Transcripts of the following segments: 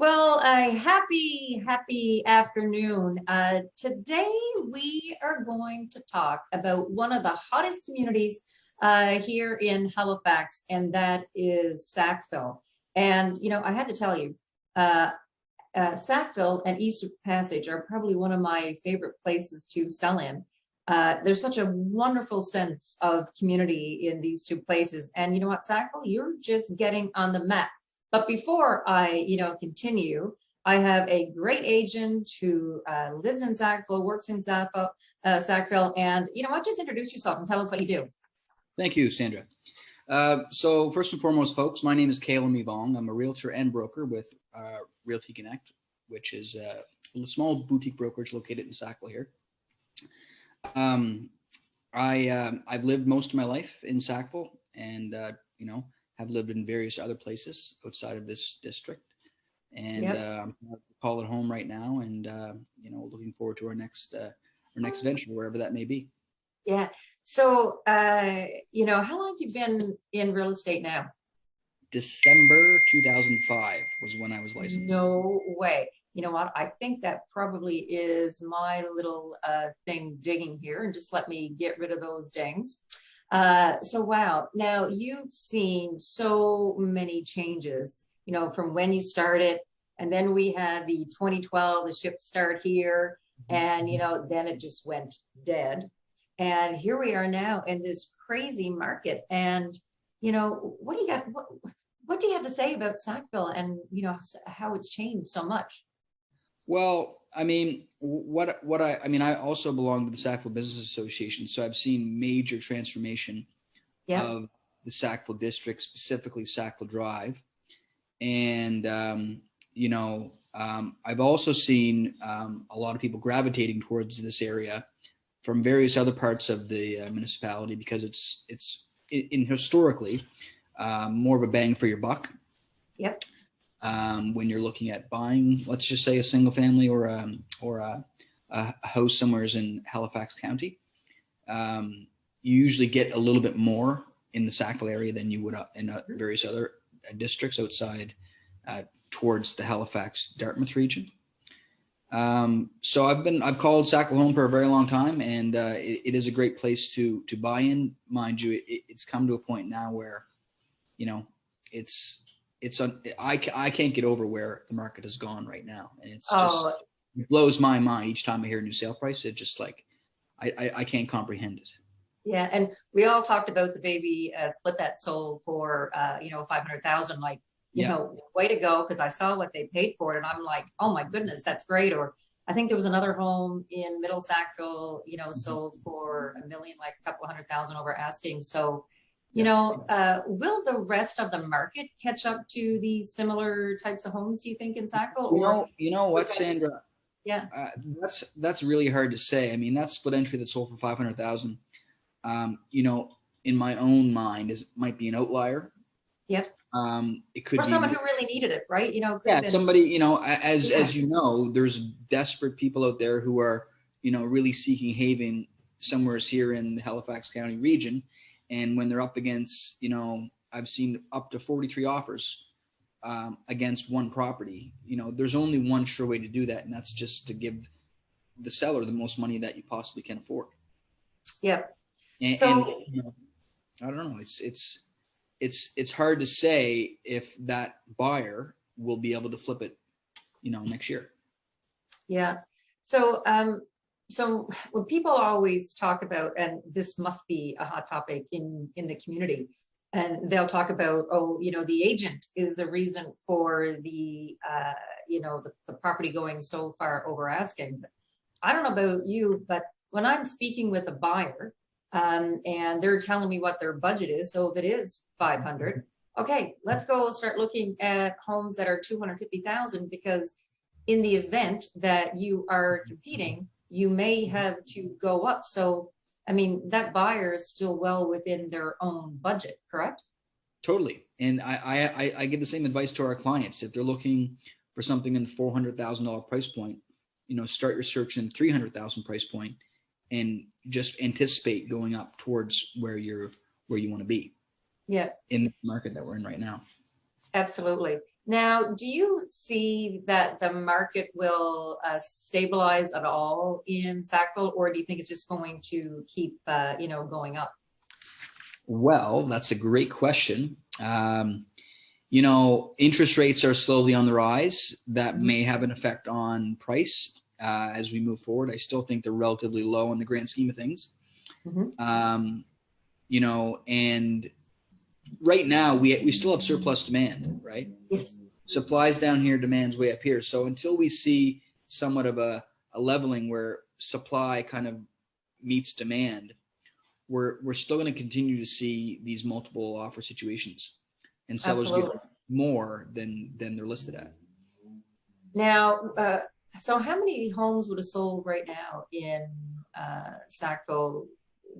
Well, happy afternoon. Today we are going to talk about one of the hottest communities here in Halifax, and that is Sackville. And, I had to tell you, uh, Sackville and Easter Passage are probably one of my favorite places to sell in. There's such a wonderful sense of community in these two places. And you know what, Sackville, you're just getting on the map. But before I, continue, I have a great agent who lives in Sackville, works in Sackville, and you know what? Just introduce yourself and tell us what you do. Thank you, Sandra. So first and foremost, folks, my name is Caylum Evong. I'm a realtor and broker with Realty Connect, which is a small boutique brokerage located in Sackville here. I've lived most of my life in Sackville, and have lived in various other places outside of this district. And I'm call it home right now, and looking forward to our next venture, wherever that may be. Yeah. So, how long have you been in real estate now? December 2005 was when I was licensed. No way. You know what? I think that probably is my little thing digging here, and just let me get rid of those dings. So wow. Now you've seen so many changes, from when you started, and then we had the 2012, the ship start here, and then it just went dead. And here we are now in this crazy market. And, what do you got? What do you have to say about Sackville and, how it's changed so much? Well, I mean, I also belong to the Sackville Business Association, so I've seen major transformation of the Sackville district, specifically Sackville Drive. And, I've also seen a lot of people gravitating towards this area from various other parts of the municipality, because it's historically more of a bang for your buck. Yep. When you're looking at buying, let's just say, a single family or a house somewhere in Halifax County, you usually get a little bit more in the Sackville area than you would in various other districts outside towards the Halifax Dartmouth region. So I've called Sackville home for a very long time, and it is a great place to buy in. Mind you, it's come to a point now where, I can't get over where the market has gone right now, and it blows my mind each time I hear a new sale price. It just I can't comprehend it. Yeah, and we all talked about the baby split that sold for 500,000. Way to go, because I saw what they paid for it, and I'm like, oh my goodness, that's great. Or I think there was another home in Middle Sackville, sold for $1 million, like a couple 100,000 over asking. So. Will the rest of the market catch up to these similar types of homes, do you think, in Sackville? You know what, Sandra? Yeah. That's really hard to say. I mean, that split entry that sold for 500,000, in my own mind might be an outlier. Yep. It could be someone who really needed it, right? Somebody, as you know, there's desperate people out there who are, really seeking haven somewhere here in the Halifax County region. And when they're up against, I've seen up to 43 offers against one property, there's only one sure way to do that. And that's just to give the seller the most money that you possibly can afford. Yeah. And I don't know. It's hard to say if that buyer will be able to flip it, next year. Yeah. So when people always talk about, and this must be a hot topic in the community, and they'll talk about, the agent is the reason for the property going so far over asking. I don't know about you, but when I'm speaking with a buyer, and they're telling me what their budget is, so if it is 500, okay, let's go start looking at homes that are 250,000, because in the event that you are competing, you may have to go up. So, I mean, that buyer is still well within their own budget, correct? Totally. And I give the same advice to our clients. If they're looking for something in the $400,000 price point, start your search in $300,000 price point, and just anticipate going up towards where you want to be. Yeah. In the market that we're in right now. Absolutely. Now, do you see that the market will stabilize at all in Sackville, or do you think it's just going to keep, going up? Well, that's a great question. Interest rates are slowly on the rise. That may have an effect on price as we move forward. I still think they're relatively low in the grand scheme of things. And right now we still have surplus demand, right? Yes. Supply's down here, demand's way up here. So until we see somewhat of a leveling where supply kind of meets demand, we're still going to continue to see these multiple offer situations, and sellers get more than they're listed at. Now, so how many homes would have sold right now in Sackville,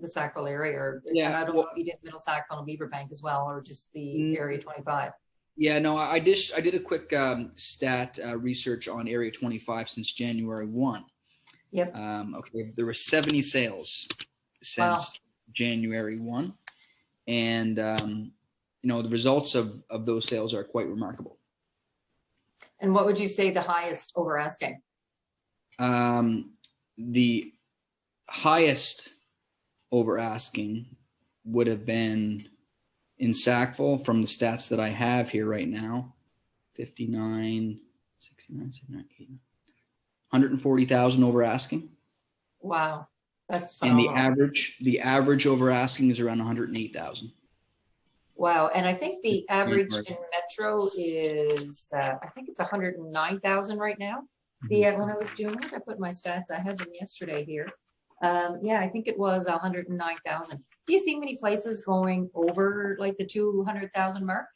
the Sackville area? Or, and I don't know if you did Middle Sackville and Beaverbank as well, or just the Area 25. Yeah, no, I did a quick stat research on Area 25 since January 1. Yep. Okay, there were 70 sales since January 1, and the results of those sales are quite remarkable. And what would you say the highest over asking? The highest over asking would have been in Sackville, from the stats that I have here right now, 59, 69, 79, 89, 140,000 over asking. Wow, that's phenomenal. And the average over asking is around 108,000. Wow, and I think the average in Metro is, I think it's 109,000 right now. When I was doing it, I put my stats, I had them yesterday here. Yeah, I think it was 109,000. Do you see many places going over like the 200,000 mark?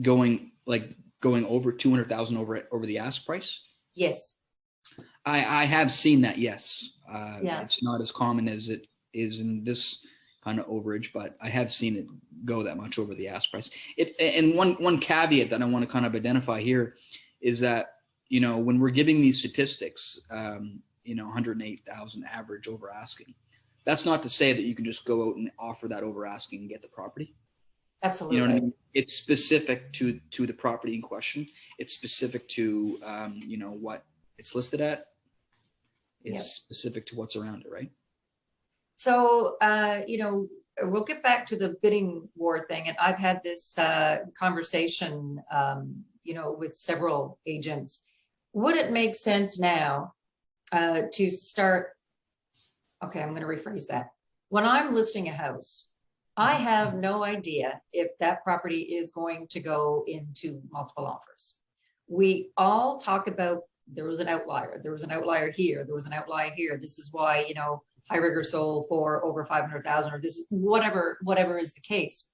Going over 200,000 over the ask price? Yes. I have seen that. Yes. Yeah. It's not as common as it is in this kind of overage, but I have seen it go that much over the ask price. And one caveat that I want to kind of identify here is that, when we're giving these statistics, 108,000 average over asking, that's not to say that you can just go out and offer that over asking and get the property. Absolutely. You know what I mean? It's specific to the property in question. It's specific to, what it's listed at. It's specific to what's around it, right? So, we'll get back to the bidding war thing. And I've had this conversation, with several agents. Would it make sense now to start? Okay, I'm going to rephrase that. When I'm listing a house, I have no idea if that property is going to go into multiple offers. We all talk about there was an outlier. There was an outlier here. There was an outlier here. This is why, High Rigger sold for over 500,000, or this is whatever is the case.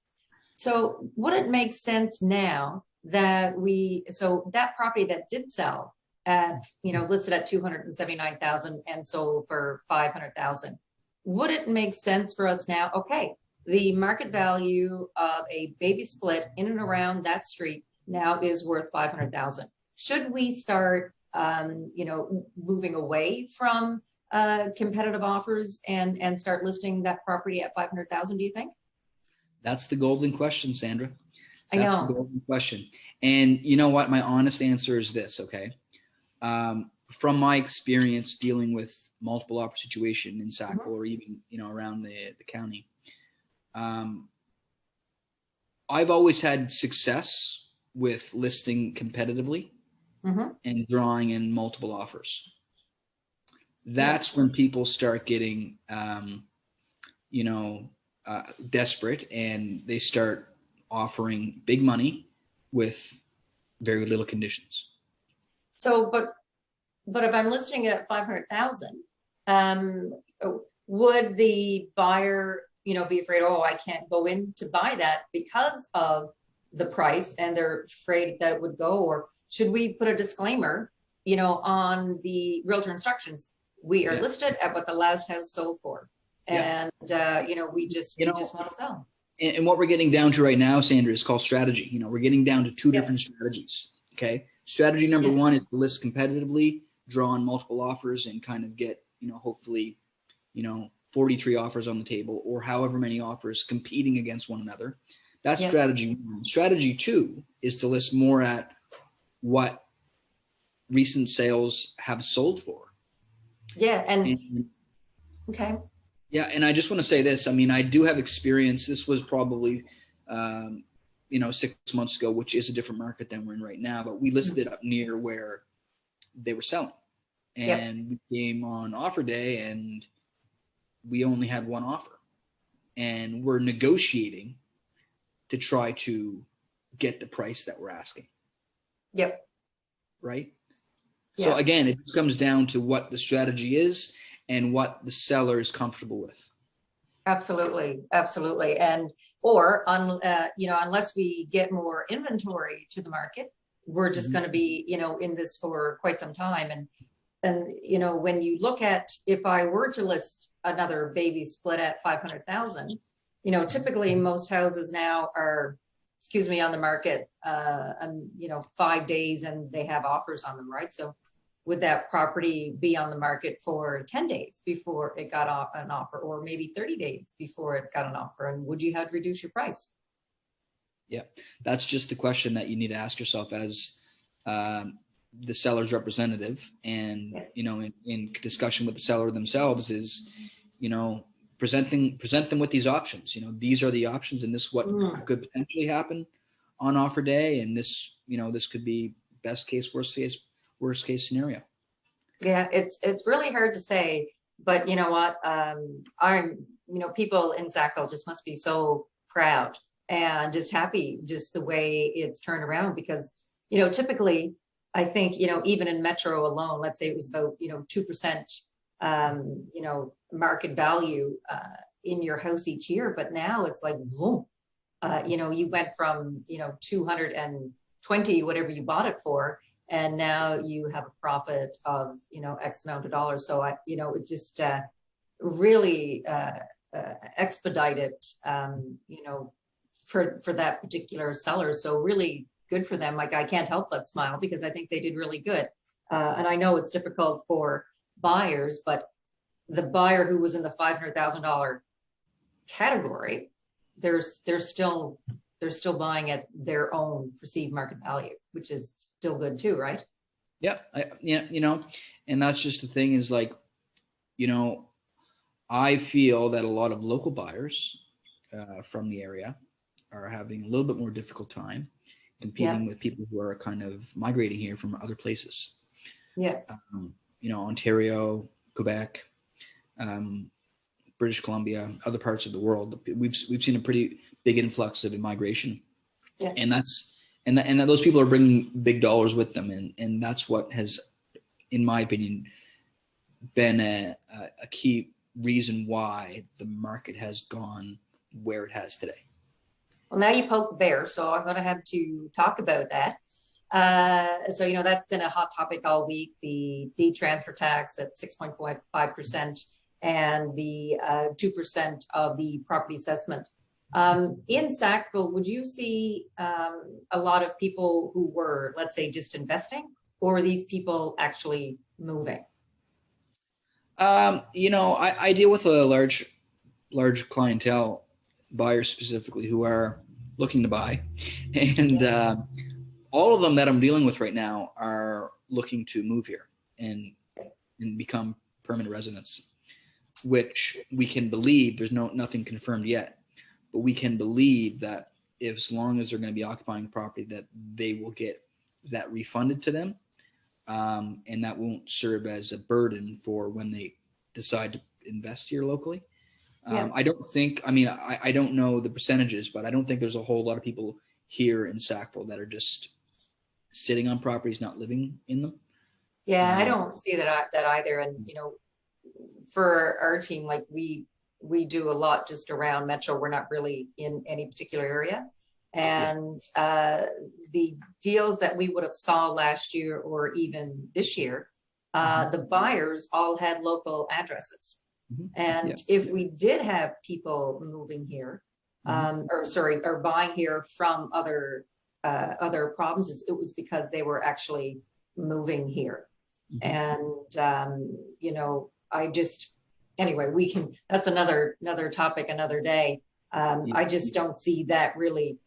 So would it make sense now that that property that did sell at, listed at 279,000 and sold for 500,000, would it make sense for us now? Okay, the market value of a baby split in and around that street now is worth 500,000. Should we start, moving away from competitive offers and start listing that property at 500,000? Do you think? That's the golden question, Sandra. That's the golden question. And you know what? My honest answer is this. Okay. From my experience dealing with multiple offer situation in Sackville or even, around the county, I've always had success with listing competitively and drawing in multiple offers. That's when people start getting, desperate, and they start offering big money with very little conditions. So, but if I'm listing it at 500,000, would the buyer, be afraid, oh, I can't go in to buy that because of the price, and they're afraid that it would go? Or should we put a disclaimer, on the realtor instructions? We are listed at what the last house sold for. And, we just want to sell. And what we're getting down to right now, Sandra, is called strategy. We're getting down to two different strategies. Okay. Strategy number one is to list competitively, draw on multiple offers, and kind of get, hopefully, 43 offers on the table, or however many offers competing against one another. That's Yeah. strategy one. Strategy two is to list more at what recent sales have sold for. Yeah. And And, okay. yeah, and I just want to say this. I mean, I do have experience. This was probably, 6 months ago, which is a different market than we're in right now. But we listed it up near where they were selling, Yep. and we came on offer day, and we only had one offer, and we're negotiating to try to get the price that we're asking. Yep. Right. So Yeah. again, it comes down to what the strategy is and what the seller is comfortable with. Absolutely. Absolutely. And, or unless we get more inventory to the market, we're just going to be, in this for quite some time. And, when you look at, if I were to list another baby split at 500,000, typically most houses now are, on the market, 5 days and they have offers on them, right? So would that property be on the market for 10 days before it got off an offer, or maybe 30 days before it got an offer? And would you have to reduce your price? Yeah, that's just the question that you need to ask yourself as the seller's representative. And, in discussion with the seller themselves is, present them with these options. These are the options, and this is what could potentially happen on offer day. And this, this could be best case, worst case scenario. Yeah, it's really hard to say, but you know what? People in Sackville just must be so proud and just happy, just the way it's turned around, because, typically I think, even in Metro alone, let's say it was about, 2%, market value in your house each year. But now it's like, boom, you went from, 220, whatever you bought it for, and now you have a profit of, X amount of dollars. So it just really expedited, for that particular seller. So really good for them. Like, I can't help but smile, because I think they did really good. And I know it's difficult for buyers, but the buyer who was in the $500,000 category, they're still buying at their own perceived market value, which is still good too, right? Yeah. And that's just the thing is, like, I feel that a lot of local buyers from the area are having a little bit more difficult time competing with people who are kind of migrating here from other places. Yeah. Ontario, Quebec, British Columbia, other parts of the world. We've seen a pretty big influx of immigration. Yeah. And those people are bringing big dollars with them. And that's what has, in my opinion, been a key reason why the market has gone where it has today. Well, now you poke the bear, so I'm going to have to talk about that. So, that's been a hot topic all week, the transfer tax at 6.5% and the 2% of the property assessment. In Sackville, would you see a lot of people who were, let's say, just investing, or are these people actually moving? I deal with a large clientele, buyers specifically, who are looking to buy, and all of them that I'm dealing with right now are looking to move here and become permanent residents, which we can believe, there's nothing confirmed yet, but we can believe that as long as they're going to be occupying the property, that they will get that refunded to them, and that won't serve as a burden for when they decide to invest here locally. I don't think, I don't know the percentages, but I don't think there's a whole lot of people here in Sackville that are just sitting on properties, not living in them. Yeah, I don't see that either. And, for our team, like we do a lot just around Metro. We're not really in any particular area. And the deals that we would have saw last year or even this year, the buyers all had local addresses. And if we did have people moving here, or buying here from other provinces, it was because they were actually moving here. And anyway, that's another topic, another day. I just don't see that really,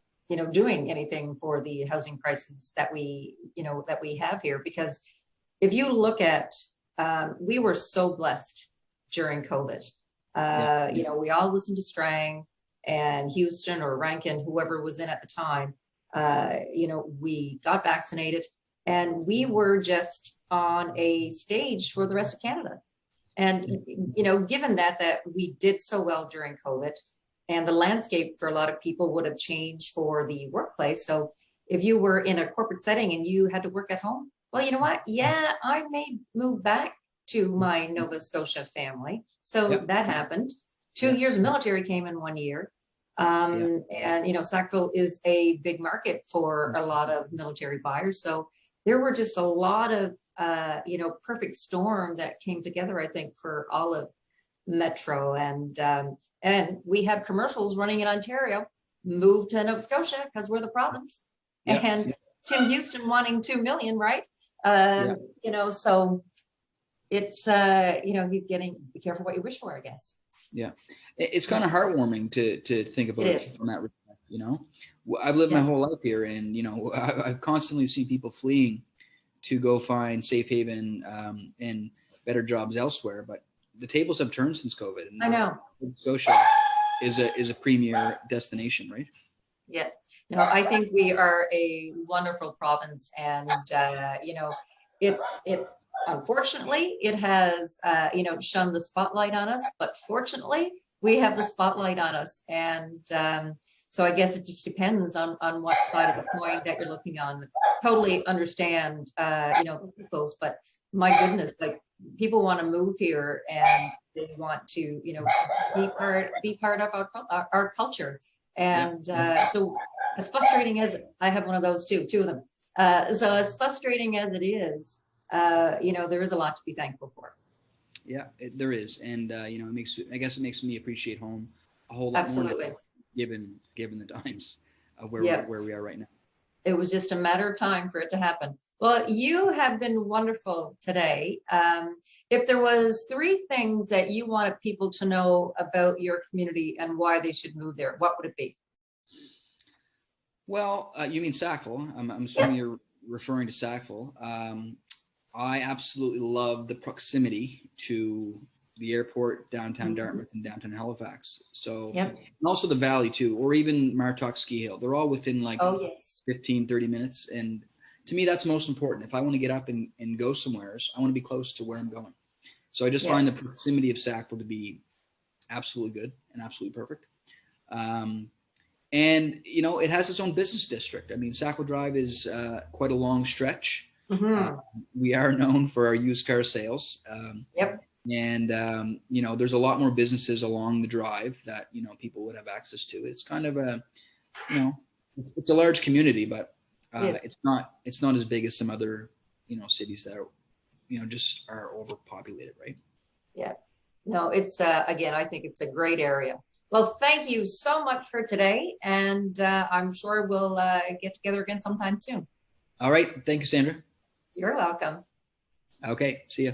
doing anything for the housing crisis that we have here. Because if you look at, we were so blessed during COVID. We all listened to Strang and Houston or Rankin, whoever was in at the time. We got vaccinated and we were just on a stage for the rest of Canada. And, given that we did so well during COVID, and the landscape for a lot of people would have changed for the workplace. So if you were in a corporate setting and you had to work at home, well, you know what? Yeah, I may move back to my Nova Scotia family. So that happened. 2 years of military came in 1 year. And, Sackville is a big market for a lot of military buyers. So there were just a lot of, perfect storm that came together, I think, for all of Metro. And we have commercials running in Ontario, move to Nova Scotia because we're the province. And Tim Houston wanting 2 million, right? So it's, he's getting, be careful what you wish for, I guess. Yeah. It's kind of heartwarming to think about it from that respect, I've lived my whole life here and, I've constantly seen people fleeing to go find safe haven and better jobs elsewhere. But the tables have turned since COVID. And I know. Nova Scotia is a premier destination, right? Yeah. No, I think we are a wonderful province, and unfortunately it has shone the spotlight on us, but fortunately we have the spotlight on us, and so I guess it just depends on what side of the coin that you're looking on. Totally understand those, but my goodness, like, people want to move here and they want to be part of our culture. And so as frustrating as I have one of those two of them, so as frustrating as it is, there is a lot to be thankful for. Yeah, there is. And it makes me appreciate home a whole lot more, given the times of where we are right now. It was just a matter of time for it to happen. Well, you have been wonderful today. If there was 3 things that you wanted people to know about your community and why they should move there, what would it be? Well, you mean Sackville. I'm assuming you're referring to Sackville. I absolutely love the proximity to the airport, downtown Dartmouth and downtown Halifax. So, and also the valley too, or even Martok Ski Hill. They're all within 15, 30 minutes. And to me, that's most important. If I want to get up and go somewhere, I want to be close to where I'm going. So I just find the proximity of Sackville to be absolutely good and absolutely perfect. And, it has its own business district. I mean, Sackville Drive is quite a long stretch. We are known for our used car sales. And, there's a lot more businesses along the drive that, people would have access to. It's kind of it's a large community, but it's not as big as some other, cities that are, just are overpopulated, right? Yeah. No, it's, again, I think it's a great area. Well, thank you so much for today. And I'm sure we'll get together again sometime soon. All right. Thank you, Sandra. You're welcome. Okay. See ya.